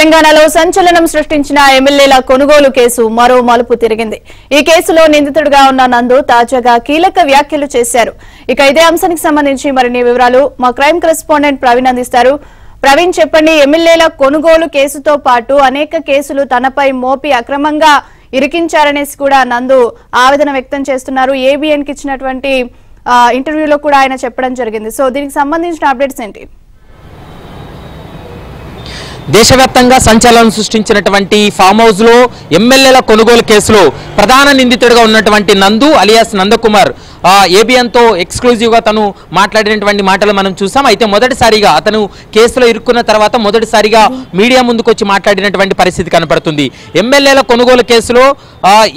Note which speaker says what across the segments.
Speaker 1: తెలంగాణలో సంచలనం సృష్టించిన ఎమ్మెల్యేల కొనుగోలు కేసు మరో మలుపు తిరిగింది. ఈ కేసులో నిందితుడిగా ఉన్న నందు తాజాగా కీలక వ్యాఖ్యలు చేశారు. ఇక ఇదే అంశానికి సంబంధించి మరిన్ని వివరాలు మా క్రైమ్ కరెస్పాండెంట్ ప్రవీణ్ అందిస్తారు. ప్రవీణ్, చెప్పండి. ఎమ్మెల్యేల కొనుగోలు కేసుతో పాటు అనేక కేసులు తనపై మోపి అక్రమంగా ఇరికించారనేసి కూడా నందు ఆవేదన వ్యక్తం చేస్తున్నారు. ఏబిఎన్ కి ఇచ్చినటువంటి ఇంటర్వ్యూలో కూడా ఆయన చెప్పడం జరిగింది. సో దీనికి సంబంధించిన అప్డేట్స్ ఏంటి?
Speaker 2: దేశవ్యాప్తంగా సంచలనం సృష్టించినటువంటి ఫామ్ హౌస్ లో ఎమ్మెల్యేల కొనుగోలు కేసులో ప్రధాన నిందితుడిగా ఉన్నటువంటి నందు అలియాస్ నందకుమార్ ఏబిఎన్ తో ఎక్స్క్లూజివ్ గా తను మాట్లాడినటువంటి మాటలు మనం చూసాం. అయితే మొదటిసారిగా అతను కేసులో ఇరుక్కున్న తర్వాత మొదటిసారిగా మీడియా ముందుకు వచ్చి మాట్లాడినటువంటి పరిస్థితి కనపడుతుంది. ఎమ్మెల్యేల కొనుగోలు కేసులో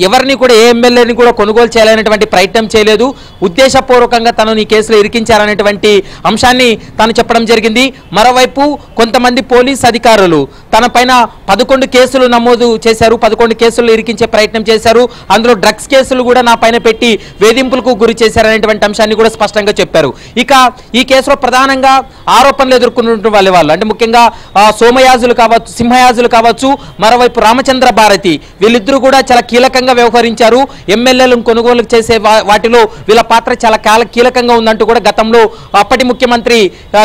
Speaker 2: ఎవరిని కూడా ఏ ఎమ్మెల్యేని కూడా కొనుగోలు చేయాలనేటువంటి ప్రయత్నం చేయలేదు. ఉద్దేశపూర్వకంగా తనను ఈ కేసులో ఇరికించారనేటువంటి అంశాన్ని తాను చెప్పడం జరిగింది. మరోవైపు కొంతమంది పోలీస్ అధికారులు తన పైన 11 కేసులు నమోదు చేశారు, 11 కేసులు ఇరికించే ప్రయత్నం చేశారు. అందులో డ్రగ్స్ కేసులు కూడా నా పైన పెట్టి వేధింపులకు గురి చేశారనేటువంటి అంశాన్ని కూడా స్పష్టంగా చెప్పారు. ఇక ఈ కేసులో ప్రధానంగా ఆరోపణలు ఎదుర్కొంటున్న వాళ్ళు అంటే ముఖ్యంగా సోమయాజులు కావచ్చు, సింహయాజులు కావచ్చు, మరోవైపు రామచంద్ర భారతి, వీళ్ళిద్దరూ కూడా చాలా కీలకంగా వ్యవహరించారు. ఎమ్మెల్యేలను కొనుగోలు చేసే వాటిలో వీళ్ళ పాత్ర చాలా కీలకంగా ఉందంటూ కూడా గతంలో అప్పటి ముఖ్యమంత్రి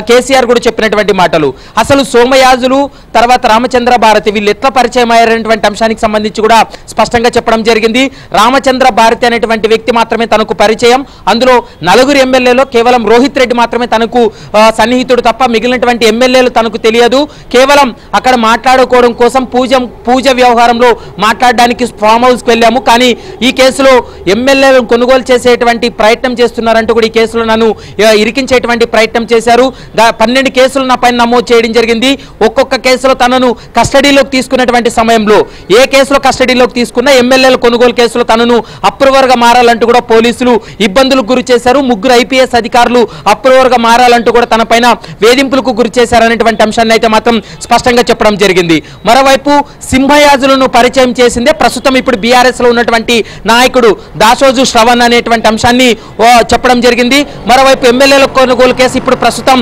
Speaker 2: కేసీఆర్ కూడా చెప్పినటువంటి మాటలు. అసలు సోమయాజులు తర్వాత రామచంద్ర భారతి వీళ్ళు ఎట్లా పరిచయం అయ్యారనేటువంటి అంశానికి సంబంధించి కూడా స్పష్టంగా చెప్పడం జరిగింది. రామచంద్ర భారతి అనేటువంటి వ్యక్తి మాత్రమే తనకు పరిచయం. అందులో 4 ఎమ్మెల్యేలో కేవలం రోహిత్ రెడ్డి మాత్రమే తనకు సన్నిహితుడు తప్ప మిగిలినటువంటి ఎమ్మెల్యేలు తనకు తెలియదు. కేవలం అక్కడ మాట్లాడుకోవడం కోసం పూజ వ్యవహారంలో మాట్లాడడానికి ఫామ్ హౌస్కి వెళ్ళాము, కానీ ఈ కేసులో ఎమ్మెల్యేలను కొనుగోలు చేసేటువంటి ప్రయత్నం చేస్తున్నారంటూ కూడా ఈ కేసులో నన్ను ఇరికించేటువంటి ప్రయత్నం చేశారు. 12 కేసులు నా పైన నమోదు చేయడం జరిగింది. ఒక్కొక్క కేసులో తనను కస్టడీలోకి తీసుకున్నటువంటి సమయంలో ఏ కేసులో కస్టడీలోకి తీసుకున్నా ఎమ్మెల్యేల కొనుగోలు కేసులో తనను అప్రూవర్ గా మారాలంటూ కూడా పోలీసులు ఇబ్బందులకు గురి చేశారు. 3 ఐపీఎస్ అధికారులు అప్రూవర్ గా మారాలంటూ కూడా తన పైన వేధింపులకు గురి చేశారనేటువంటి అంశాన్ని అయితే మాత్రం స్పష్టంగా చెప్పడం జరిగింది. మరోవైపు సింహయాజులను పరిచయం చేసిందే ప్రస్తుతం ఇప్పుడు బీఆర్ఎస్ లో ఉన్నటువంటి నాయకుడు దాసోజు శ్రవణ్ అనేటువంటి అంశాన్ని చెప్పడం జరిగింది. మరోవైపు ఎమ్మెల్యేల కొనుగోలు కేసు ఇప్పుడు ప్రస్తుతం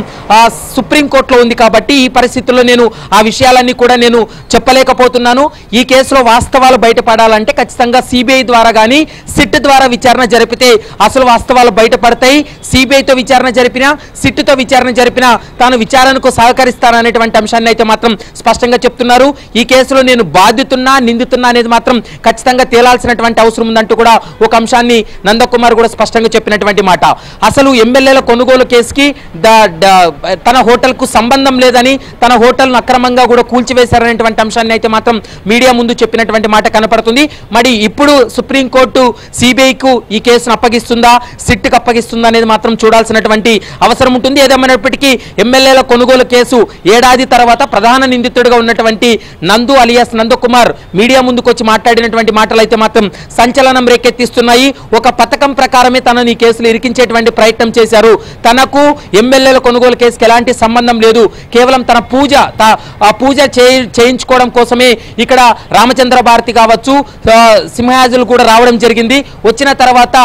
Speaker 2: సుప్రీంకోర్టులో ఉంది కాబట్టి ఈ పరిస్థితుల్లో నేను ఆ విషయాలన్నీ కూడా నేను చెప్పలేకపోతున్నాను. ఈ కేసులో వాస్తవాలు బయటపడాలంటే ఖచ్చితంగా సిబిఐ ద్వారా కానీ సిట్ ద్వారా విచారణ జరిపితే అసలు వాస్తవాలు బయటపడతాయి. సిబిఐతో విచారణ జరిపినా సిట్తో విచారణ జరిపినా తాను విచారణకు సహకరిస్తాననేటువంటి అంశాన్ని అయితే మాత్రం స్పష్టంగా చెప్తున్నారు. ఈ కేసులో నేను బాధితున్నా నిందితున్నా అనేది మాత్రం ఖచ్చితంగా తేలాల్సినటువంటి అవసరం ఉందంటూ కూడా ఒక అంశాన్ని నందకుమార్ కూడా స్పష్టంగా చెప్పినటువంటి మాట. అసలు ఎమ్మెల్యేల కొనుగోలు కేసుకి తన హోటల్ కు సంబంధం లేదని, తన హోటల్ను అక్రమంగా కూడా కూల్చివేశారనేటువంటి అంశాన్ని అయితే మాత్రం మీడియా ముందు చెప్పినటువంటి మాట కనపడుతుంది. మరి ఇప్పుడు సుప్రీంకోర్టు సిబిఐకు ఈ కేసును అప్పగిస్తుందా, సిట్కు అప్పగిస్తుందా అనేది మాత్రం చూడాల్సినటువంటి అవసరం ఉంటుంది. ఏదేమైనప్పటికీ ఎమ్మెల్యేల కొనుగోలు కేసు ఏడాది తర్వాత ప్రధాన నిందితుడిగా ఉన్నటువంటి నందు అలియాస్ నందకుమార్ మీడియా ముందుకు వచ్చి మాట్లాడినటువంటి మాటలు అయితే మాత్రం సంచలనం రేకెత్తిస్తున్నాయి. ఒక పథకం ప్రకారమే తనని ఈ కేసులు ఇరికించేటువంటి ప్రయత్నం చేశారు. తనకు ఎమ్మెల్యేల కొనుగోలు కేసుకి ఎలాంటి సంబంధం లేదు. కేవలం తన పూజ చేయించుకోవడం కోసమే ఇక్కడ రామచంద్ర భారతి కావచ్చు, సింహయాజులు కూడా రావడం జరిగింది. వచ్చిన తర్వాత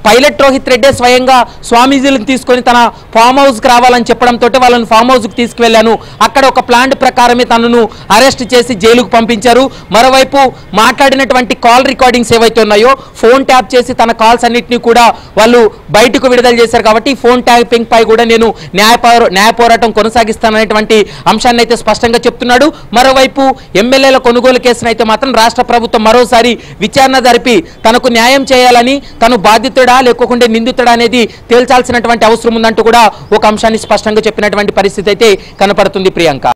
Speaker 2: పైలట్ రోహిత్ రెడ్డి స్వయంగా స్వామీజీలను తీసుకొని తన ఫామ్ హౌస్కి రావాలని చెప్పడంతో వాళ్ళని ఫామ్ హౌస్కి తీసుకువెళ్ళాను. అక్కడ ఒక ప్లాన్ ప్రకారమే తనను అరెస్ట్ చేసి జైలుకు పంపించారు. మరోవైపు మాట్లాడినటువంటి కాల్ రికార్డింగ్స్ ఏవైతే ఉన్నాయో ఫోన్ ట్యాప్ చేసి తన కాల్స్ అన్నింటినీ కూడా వాళ్ళు బయటకు విడుదల చేశారు. కాబట్టి ఫోన్ ట్యాపింగ్ పై కూడా నేను న్యాయ పోరాటం కొనసాగిస్తాననేటువంటి అంశాన్ని అయితే స్పష్టంగా చెప్తున్నాడు. మరోవైపు ఎమ్మెల్యేల కొనుగోలు కేసును అయితే మాత్రం రాష్ట్ర ప్రభుత్వం మరోసారి విచారణ జరిపి తనకు న్యాయం చేయాలని, తను బాధితుడు లేకుంటే నిందితుడా అనేది తేల్చాల్సినటువంటి అవసరం ఉందంటూ కూడా ఒక అంశాన్ని స్పష్టంగా చెప్పినటువంటి పరిస్థితి అయితే కనపడుతుంది. ప్రియాంక.